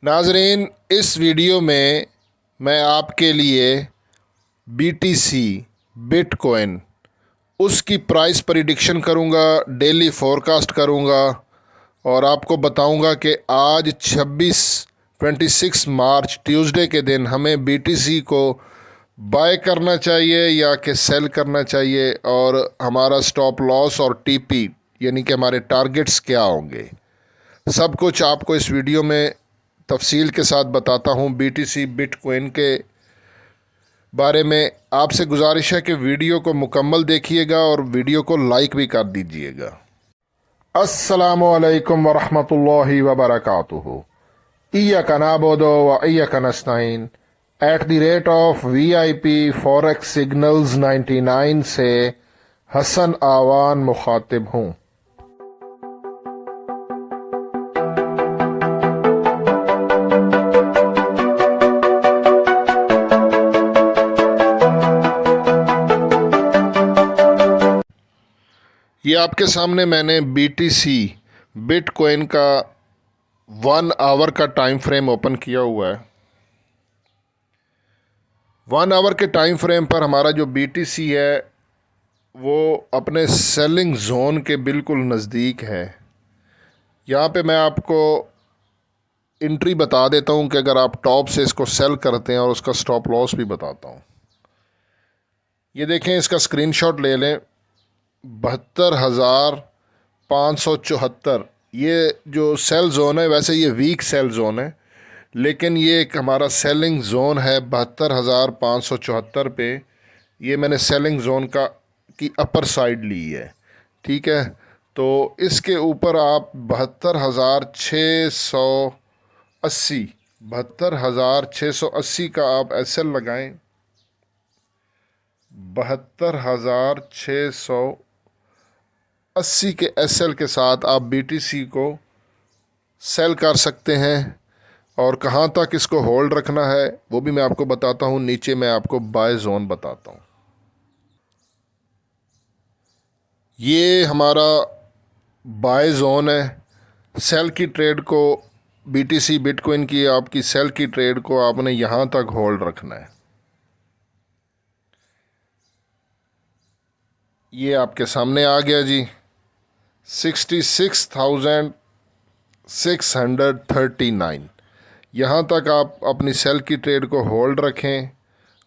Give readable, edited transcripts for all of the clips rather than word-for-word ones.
नाजरीन, इस वीडियो में मैं आपके लिए BTC बिटकॉइन उसकी प्राइस प्रेडिक्शन करूंगा, डेली फोरकास्ट करूंगा और आपको बताऊंगा कि आज 26 मार्च ट्यूसडे के दिन हमें BTC को बाय करना चाहिए या कि सेल करना चाहिए और हमारा स्टॉप लॉस और TP यानी कि हमारे टारगेट्स क्या होंगे। सब कुछ आपको इस वीडियो में तफसील के साथ बताता हूँ। BTC बिटकॉइन के बारे में आपसे गुजारिश है कि वीडियो को मुकम्मल देखिएगा और वीडियो को लाइक भी कर दीजिएगा। अस्सलामु अलैकुम वरहमतुल्लाहि वबरकातुहू। इय्याका नअबुदु व इय्याका नस्तईन @VIP फॉरेक्स सिग्नल्स 99 से हसन आवान मुखातिब हूँ। ये आपके सामने मैंने BTC बिटकॉइन का 1 आवर का टाइम फ्रेम ओपन किया हुआ है। 1 आवर के टाइम फ्रेम पर हमारा जो BTC है वो अपने सेलिंग जोन के बिल्कुल नज़दीक है। यहाँ पे मैं आपको एंट्री बता देता हूँ कि अगर आप टॉप से इसको सेल करते हैं और उसका स्टॉप लॉस भी बताता हूँ। ये देखें, इसका स्क्रीनशॉट ले लें। 72,574 ये जो सेल जोन है, वैसे ये वीक सेल जोन है लेकिन ये एक हमारा सेलिंग जोन है 72,574 पे। ये मैंने सेलिंग जोन की अपर साइड ली है, ठीक है। तो इसके ऊपर आप 72,680 का आप SL लगाएं। 72,680 के SL के साथ आप BTC को सेल कर सकते हैं और कहाँ तक इसको होल्ड रखना है वो भी मैं आपको बताता हूँ। नीचे मैं आपको बाय जोन बताता हूँ। ये हमारा बाय जोन है। सेल की ट्रेड को, BTC बिटकॉइन की आपकी सेल की ट्रेड को आपने यहाँ तक होल्ड रखना है। ये आपके सामने आ गया जी, 66,639। यहाँ तक आप अपनी सेल की ट्रेड को होल्ड रखें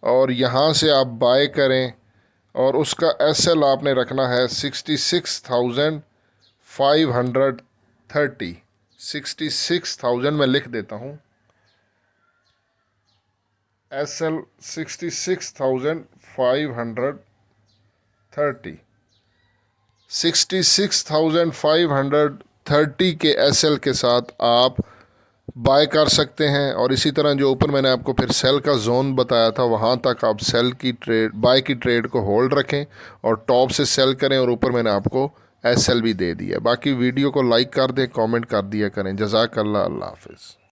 और यहाँ से आप बाय करें और उसका SL आपने रखना है 66,530। 66,000 मैं लिख देता हूँ, SL 66,530। 66,530 के SL के साथ आप बाय कर सकते हैं और इसी तरह जो ऊपर मैंने आपको फिर सेल का जोन बताया था वहाँ तक आप सेल की ट्रेड, बाय की ट्रेड को होल्ड रखें और टॉप से सेल करें और ऊपर मैंने आपको SL भी दे दिया। बाकी वीडियो को लाइक कर दें, कमेंट कर दिया करें। जज़ाकल्लाह, अल्लाह हाफ़िज़।